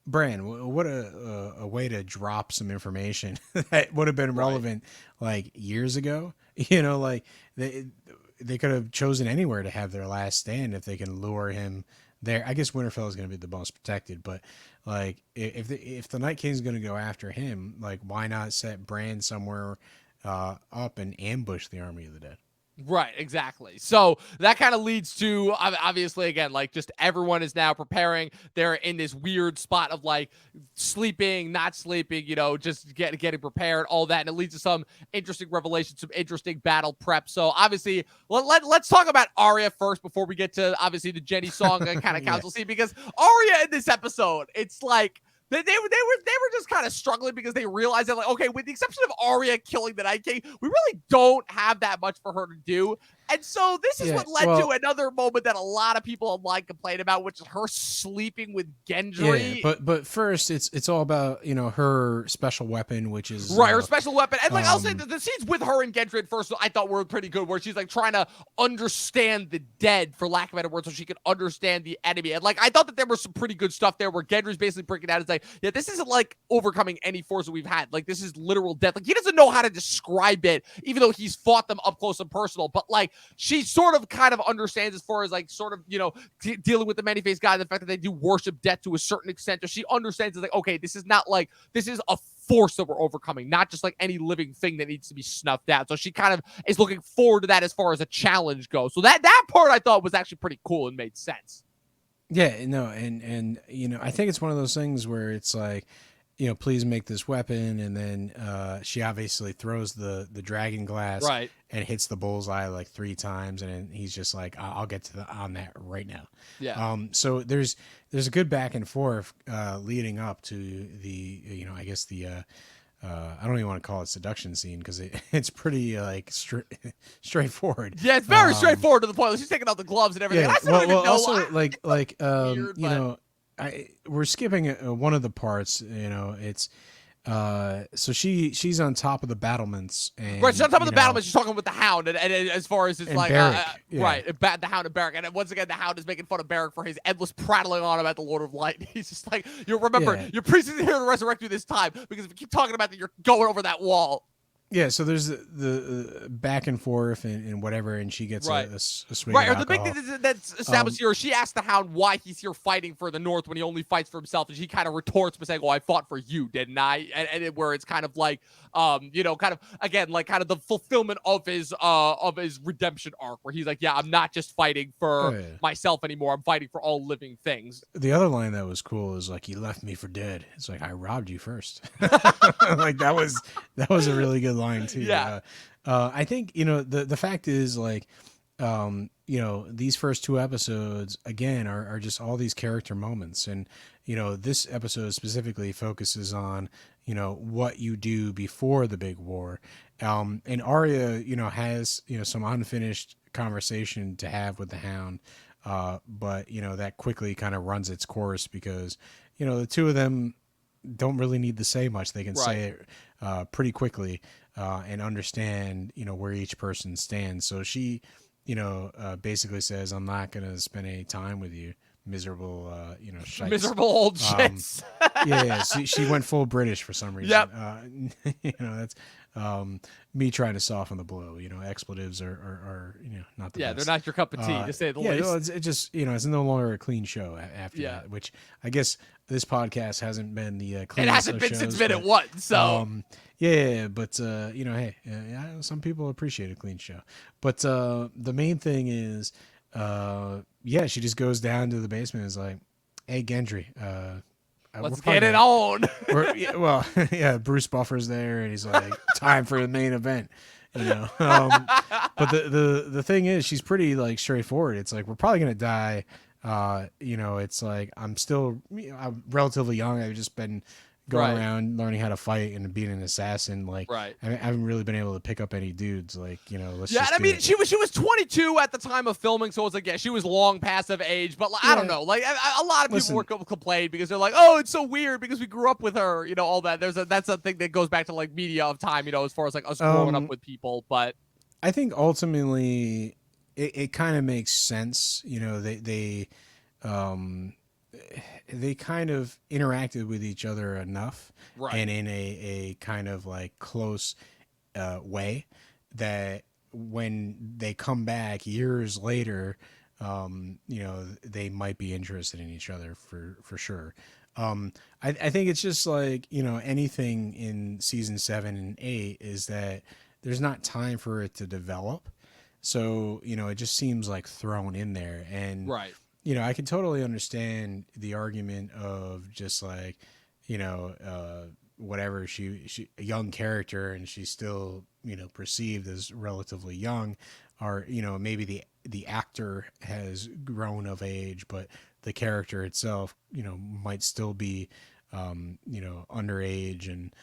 Bran, what a way to drop some information that would have been relevant like years ago. Like they could have chosen anywhere to have their last stand if they can lure him there. I guess Winterfell is going to be the most protected, but like if the Night King's going to go after him, like why not set Bran somewhere up and ambush the army of the dead? Right, exactly. So that kind of leads to, obviously, again, like just everyone is now preparing. They're in this weird spot of like sleeping, not sleeping, just getting prepared, all that. And it leads to some interesting revelations, some interesting battle prep. So obviously, let's talk about Arya first before we get to obviously the Jenny Song and kind of council scene, because Arya in this episode, it's like, they were just kind of struggling because they realized that, like, okay, with the exception of Arya killing the Night King, we really don't have that much for her to do. And so this is what led to another moment that a lot of people online complain about, which is her sleeping with Gendry. Yeah, but first, it's all about her special weapon, which is her special weapon. And like I'll say that the scenes with her and Gendry at first I thought were pretty good, where she's like trying to understand the dead, for lack of a better word, so she can understand the enemy. And like I thought that there was some pretty good stuff there, where Gendry's basically breaking out. It's like, yeah, this isn't like overcoming any force that we've had. Like this is literal death. Like he doesn't know how to describe it, even though he's fought them up close and personal. But like she sort of kind of understands as far as like sort of dealing with the many-faced God, the fact that they do worship death to a certain extent. So she understands it's like, okay, this is not like, this is a force that we're overcoming, not just like any living thing that needs to be snuffed out. So she kind of is looking forward to that as far as a challenge goes. So that part I thought was actually pretty cool and made sense. Yeah, no, and I think it's one of those things where it's like, please make this weapon, and then she obviously throws the dragon glass and hits the bullseye like 3 times, and then he's just like, I'll get on that right now. Yeah. So there's a good back and forth leading up to the I guess the I don't even want to call it seduction scene because it's pretty like straightforward. Yeah, it's very straightforward to the point. She's taking out the gloves and everything. Yeah, I still don't even know. Also, weird, we're skipping one of the parts. It's so she's on top of the battlements, and she's on top of the battlements. She's talking with the Hound, and as far as it's like the Hound and Beric, and once again the Hound is making fun of Beric for his endless prattling on about the Lord of Light. He's just like, your priest isn't here to resurrect you this time, because if you keep talking about that, you're going over that wall. Yeah, so there's the back and forth and whatever, and she gets a swig of alcohol. The big thing that's established here, she asked the Hound why he's here fighting for the North when he only fights for himself, and she kind of retorts by saying, "Oh, I fought for you, didn't I?" And where it's kind of like, kind of again like kind of the fulfillment of his redemption arc, where he's like, "Yeah, I'm not just fighting for myself anymore. I'm fighting for all living things." The other line that was cool is like, "You left me for dead." It's like, I robbed you first. Like that was a really good line too. Yeah. I think the fact is like these first 2 episodes again are just all these character moments, and this episode specifically focuses on what you do before the big war, and Arya has some unfinished conversation to have with the Hound, but that quickly kind of runs its course because the two of them don't really need to say much. They can say it pretty quickly and understand where each person stands. So she basically says, I'm not going to spend any time with you, miserable shites. Miserable old shits. Yeah, she went full British for some reason. Yep. That's me trying to soften the blow. Expletives are not the best. They're not your cup of tea, to say the least. No, it just it's no longer a clean show after that, which I guess this podcast hasn't been the cleanest. It hasn't been since minute 1, so but hey, some people appreciate a clean show, but the main thing is she just goes down to the basement and is like, hey Gendry, let's get it on. Bruce Buffer's there, and he's like, time for the main event. But the thing is, she's pretty like straightforward. It's like, we're probably gonna die. It's like I'm relatively young. I've just been going Right. around learning how to fight and being an assassin. Like, Right. I haven't really been able to pick up any dudes. Like, let's Yeah, and just I do mean, it. she was 22 at the time of filming, so it's like, yeah, she was long past of age. But like, I don't Yeah. know, like a lot of people were Listen, complained because they're like, oh, it's so weird because we grew up with her, all that. That's a thing that goes back to like media of time, as far as like us growing up um, with people. But I think ultimately it kind of makes sense. Um, they kind of interacted with each other enough right, and in a kind of like close way that when they come back years later, they might be interested in each other for sure. I think it's just like, anything in season 7 and 8 is that there's not time for it to develop. So, it just seems like thrown in there. And, right, I can totally understand the argument of just like, whatever she a young character and she's still, perceived as relatively young, or, maybe the actor has grown of age, but the character itself, might still be, underage and,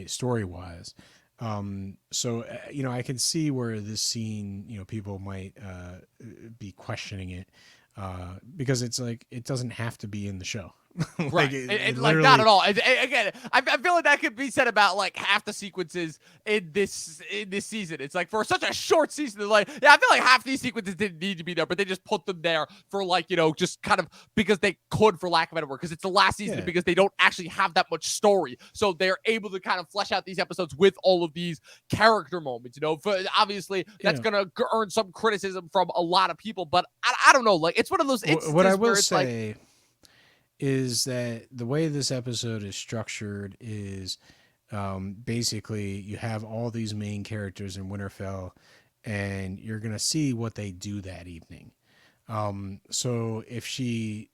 story wise. So, I can see where this scene, people might be questioning it because it's like it doesn't have to be in the show. Like right. it Like not literally, at all. Again, I feel like that could be said about like half the sequences in this season. It's like for such a short season, like yeah, I feel like half these sequences didn't need to be there, but they just put them there for like just kind of because they could, for lack of a better word, because it's the last season, and yeah, because they don't actually have that much story, so they're able to kind of flesh out these episodes with all of these character moments. For, obviously, you that's know. gonna earn some criticism from a lot of people, but I don't know. Like it's one of those What I instances will where it's like, say is that the way this episode is structured is basically you have all these main characters in Winterfell, and you're gonna see what they do that evening. So if she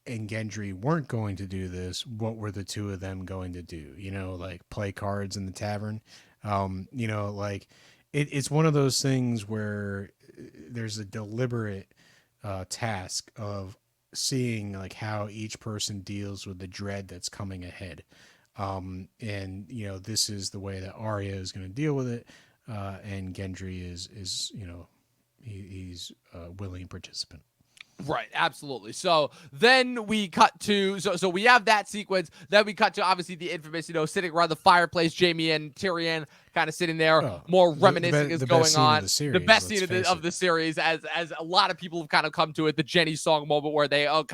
and Gendry weren't going to do this, what were the two of them going to do? Like play cards in the tavern. Like it's one of those things where there's a deliberate task of seeing like how each person deals with the dread that's coming ahead. And this is the way that Arya is going to deal with it, and Gendry is he's a willing participant. right, absolutely. So then we cut to so we have that sequence. Then we cut to obviously the infamous, sitting around the fireplace, Jaime and Tyrion kind of sitting there. Oh, More reminiscing is the best going scene of on. the The series. best Let's scene of the face of it. the series, as a lot of people have kind of come to it, the Jenny song moment where they all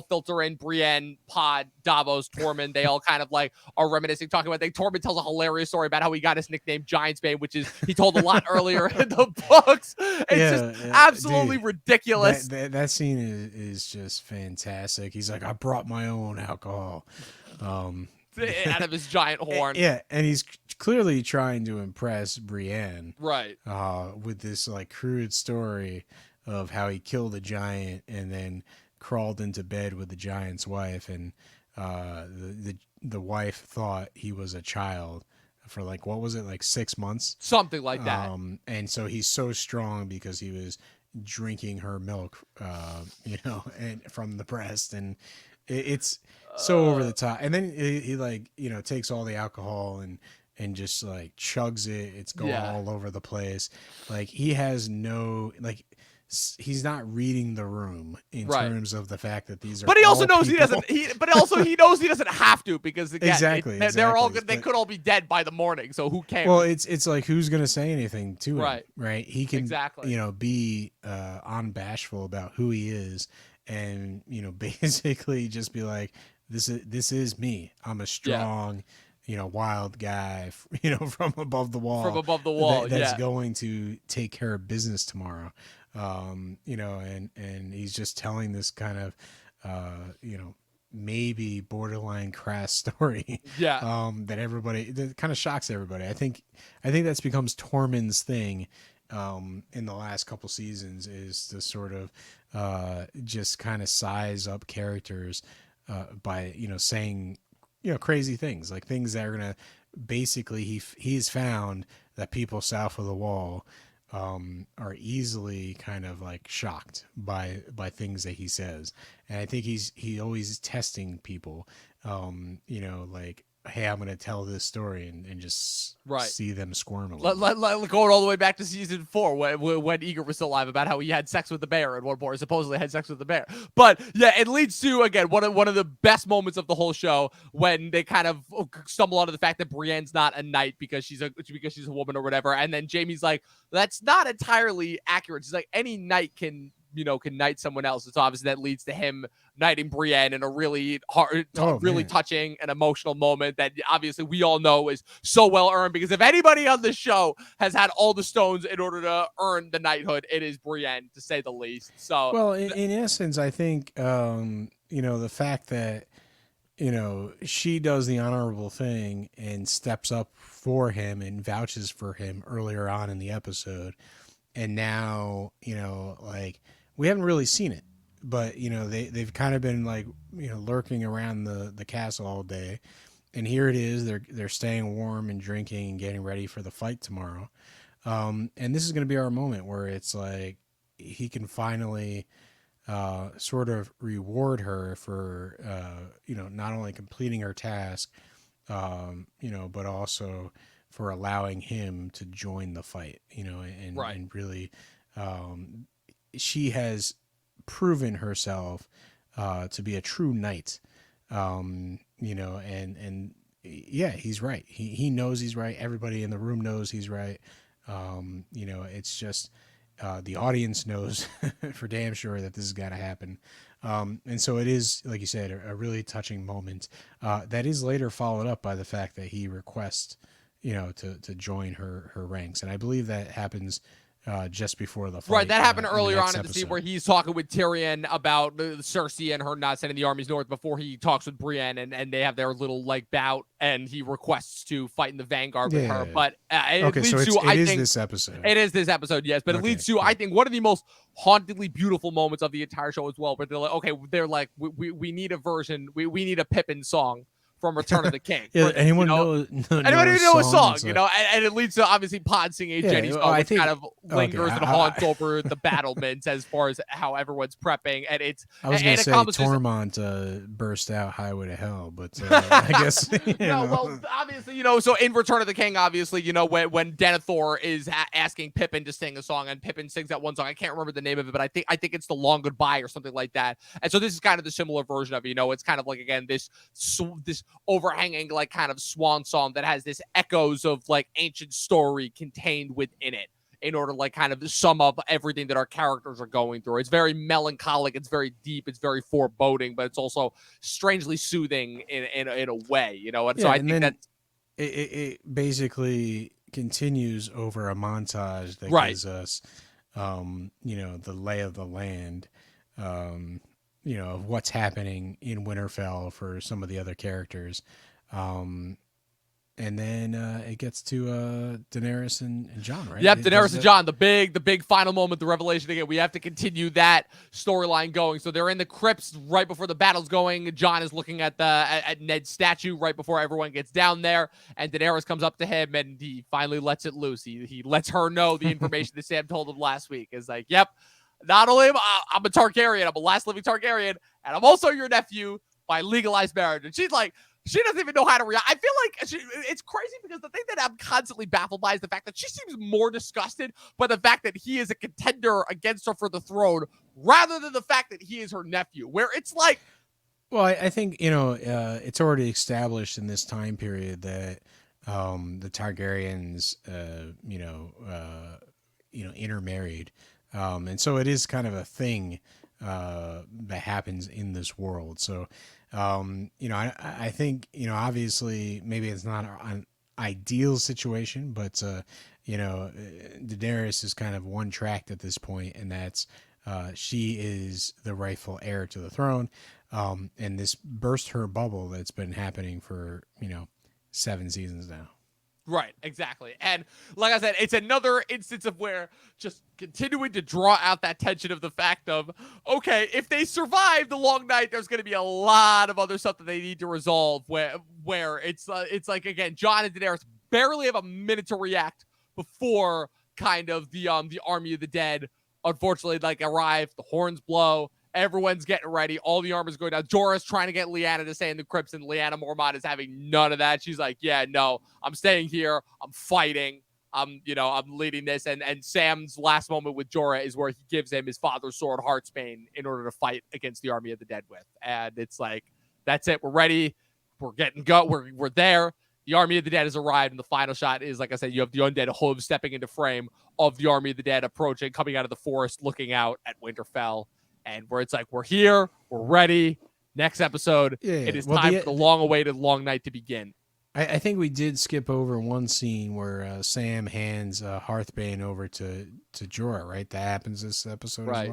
filter in Brienne, Pod, Davos, Tormund. They all kind of like are reminiscing, talking about. Tormund tells a hilarious story about how he got his nickname Giant's Bane, which is he told a lot earlier in the books. It's just absolutely Dude, ridiculous. that scene is just fantastic. He's like, I brought my own alcohol. Um, Out of his giant horn. yeah, and he's clearly trying to impress Brienne, Right. with this like crude story of how he killed a giant and then crawled into bed with the giant's wife, and the wife thought he was a child for like what was it, like 6 months. Something like that. And so he's so strong because he was drinking her milk, and from the breast, and it's so over the top. And then he like takes all the alcohol and just like chugs it. It's going Yeah. all over the place. Like he has no like. He's not reading the room in Right. terms of the fact that these are. But he also all knows he people. doesn't. But also he knows he doesn't have to because again, Exactly, they're all exactly. they But could all be dead by the morning. So who cares? well, it's like who's gonna say anything to him, Right. right? He can, Exactly. be unbashful about who he is, and basically just be like, this is me. I'm a Yeah. strong, wild guy, from above the wall, From above the wall. that's Yeah. going to take care of business tomorrow. And he's just telling this kind of, maybe borderline crass story, Yeah. that kind of shocks everybody. I think that's becomes Tormund's thing, in the last couple seasons, is to sort of just kind of size up characters by saying crazy things, like things that are gonna basically he's found that people south of the wall are easily kind of like shocked by things that he says, and I think he always is testing people, like, hey, I'm gonna tell this story and just Right. see them squirm a little bit. Going all the way back to season 4 when Eager was still alive, about how he had sex with the bear at one point, or supposedly had sex with the bear. But yeah, it leads to, again, one of the best moments of the whole show, when they kind of stumble onto the fact that Brienne's not a knight because she's a woman or whatever, and then Jaime's like, that's not entirely accurate. She's like, any knight can knight someone else. It's obviously that leads to him knighting Brienne in a really really touching and emotional moment that obviously we all know is so well earned, because if anybody on the show has had all the stones in order to earn the knighthood, it is Brienne, to say the least. So, Well, in essence, I think the fact that she does the honorable thing and steps up for him and vouches for him earlier on in the episode, and now like, we haven't really seen it, but they've kind of been like lurking around the castle all day, and here it is, they're staying warm and drinking and getting ready for the fight tomorrow, and this is going to be our moment where it's like he can finally sort of reward her for not only completing her task, but also for allowing him to join the fight, right. and really, she has proven herself to be a true knight, and yeah, he's right. He knows he's right. Everybody in the room knows he's right. It's just the audience knows for damn sure that this has got to happen. And so it is, like you said, a really touching moment that is later followed up by the fact that he requests, to join her ranks. And I believe that happens just before the fight. Right, that happened earlier on in the episode. scene where he's talking with Tyrion about Cersei and her not sending the armies north, before he talks with Brienne, and they have their little like bout, and he requests to fight in the vanguard with her. But it leads to, I think, this episode. It is this episode, yes. But it leads to, I think, one of the most hauntingly beautiful moments of the entire show as well, where they're like, we need a version, we need a Pippin song from Return of the King. Anyone know a song, and it leads to obviously Pod singing Jenny's song, which kind of lingers and haunts over the battlements as far as how everyone's prepping. And it's, I was going to say Tormund burst out Highway to Hell, but I guess well, obviously, so in Return of the King, obviously, when Denethor is asking Pippin to sing a song, and Pippin sings that one song, I can't remember the name of it, but I think it's The Long Goodbye or something like that. And so this is kind of the similar version of it. It's kind of like, again, this overhanging like kind of swan song that has this echoes of like ancient story contained within it, in order to like kind of sum up everything that our characters are going through. It's very melancholic, it's very deep, it's very foreboding, but it's also strangely soothing in a way, And so I think that it basically continues over a montage that gives us the lay of the land, of what's happening in Winterfell for some of the other characters. And then it gets to Daenerys and Jon, right? Yep, Daenerys and Jon, the big final moment, the revelation again. We have to continue that storyline going. So they're in the crypts right before the battle's going. Jon is looking at at Ned's statue right before everyone gets down there, and Daenerys comes up to him and he finally lets it loose. He lets her know the information that Sam told him last week. Is like, yep, not only am I'm a Targaryen, I'm a last living Targaryen, and I'm also your nephew by legalized marriage. And she's like, she doesn't even know how to react. I feel like it's crazy, because the thing that I'm constantly baffled by is the fact that she seems more disgusted by the fact that he is a contender against her for the throne, rather than the fact that he is her nephew, where it's like... Well, I think, it's already established in this time period that the Targaryens, intermarried. And so it is kind of a thing that happens in this world. So, I think, obviously maybe it's not an ideal situation, but, Daenerys is kind of one tracked at this point, and that's she is the rightful heir to the throne. And this burst her bubble that's been happening for, 7 seasons now. Right, exactly. And like I said, it's another instance of where just continuing to draw out that tension of the fact of, okay, if they survive the long night, there's going to be a lot of other stuff that they need to resolve, where it's like, again, Jon and Daenerys barely have a minute to react before kind of the army of the dead unfortunately like arrive, the horns blow, Everyone's getting ready. All the armor's going down. Jorah's trying to get Lyanna to stay in the crypts, and Lyanna Mormont is having none of that. She's like, yeah, no, I'm staying here. I'm fighting. I'm leading this. And Sam's last moment with Jorah is where he gives him his father's sword, Heartsbane, in order to fight against the army of the dead with. And it's like, that's it. We're ready. We're getting we're there. The army of the dead has arrived, and the final shot is, like I said, you have the undead hooves stepping into frame of the army of the dead approaching, coming out of the forest, looking out at Winterfell. And where it's like, we're here, we're ready. Next episode, it is time for the long-awaited long night to begin. I think we did skip over one scene where Sam hands Hearthbane over to Jorah, right? That happens this episode as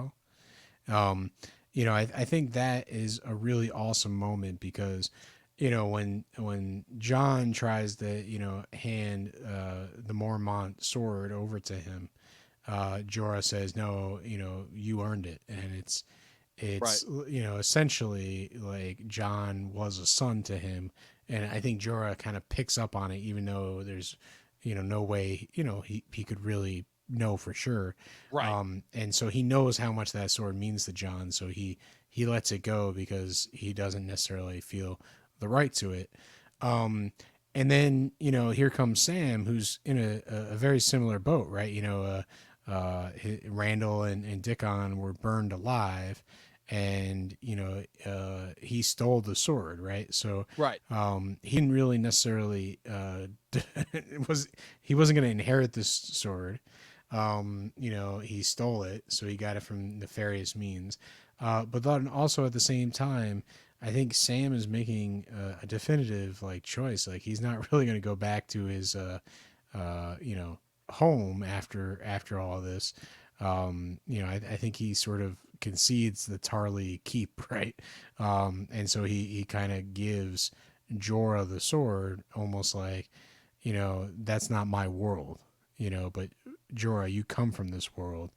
well. I think that is a really awesome moment because, when Jon tries to, hand the Mormont sword over to him, Jorah says, no, you earned it. And it's right. Essentially like Jon was a son to him. And I think Jorah kind of picks up on it, even though there's, no way, he could really know for sure. Right. And so he knows how much that sword means to Jon. So he lets it go because he doesn't necessarily feel the right to it. And then, here comes Sam, who's in a very similar boat, right? Randall and Dickon were burned alive, and he stole the sword, right? So right. He didn't really necessarily he wasn't going to inherit this sword. He stole it, so he got it from nefarious means. But then also at the same time, I think Sam is making a definitive choice. Like, he's not really going to go back to his home after all this. I think he sort of concedes the Tarly keep, right? And so he kind of gives Jorah the sword, almost like, that's not my world, but Jorah, you come from this world,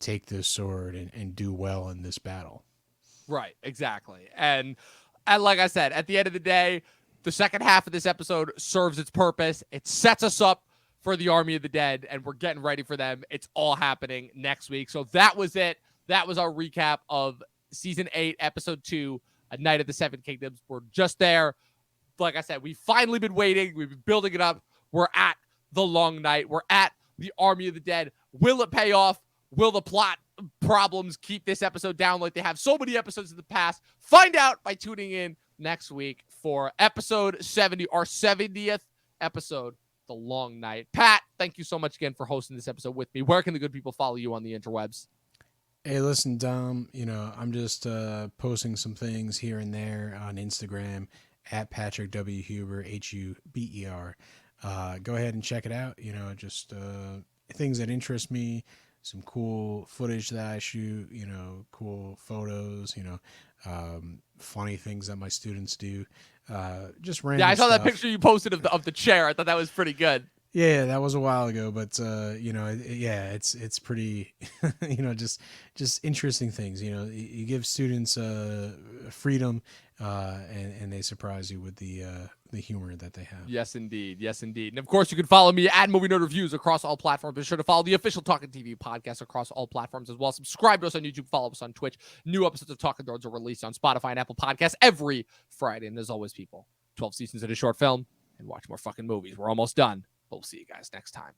take this sword and do well in this battle. Right, exactly. And like I said, at the end of the day, the second half of this episode serves its purpose. It sets us up for the Army of the Dead, and we're getting ready for them. It's all happening next week. So that was it. That was our recap of Season 8, Episode 2, A Night of the Seven Kingdoms. We're just there. Like I said, we've finally been waiting. We've been building it up. We're at the long night. We're at the Army of the Dead. Will it pay off? Will the plot problems keep this episode down like they have so many episodes in the past? Find out by tuning in next week for episode 70, our 70th episode, The Long Night. Pat, thank you so much again for hosting this episode with me. Where can the good people follow you on the interwebs? Hey, listen, Dom, I'm just posting some things here and there on Instagram at Patrick W. Huber, Huber. Go ahead and check it out. Just things that interest me, some cool footage that I shoot, cool photos, funny things that my students do. Just random Yeah, I saw stuff. that picture you posted of the chair. I thought that was pretty good. Yeah, that was a while ago, but it's pretty, just interesting things. You give students freedom, and they surprise you with the humor that they have. Yes, indeed. Yes, indeed. And of course, you can follow me at Movie Nerd Reviews across all platforms. Be sure to follow the official Talkin' TV podcast across all platforms as well. Subscribe to us on YouTube. Follow us on Twitch. New episodes of Talkin' Thrones are released on Spotify and Apple Podcasts every Friday. And as always, people, 12 seasons in a short film, and watch more fucking movies. We're almost done. We'll see you guys next time.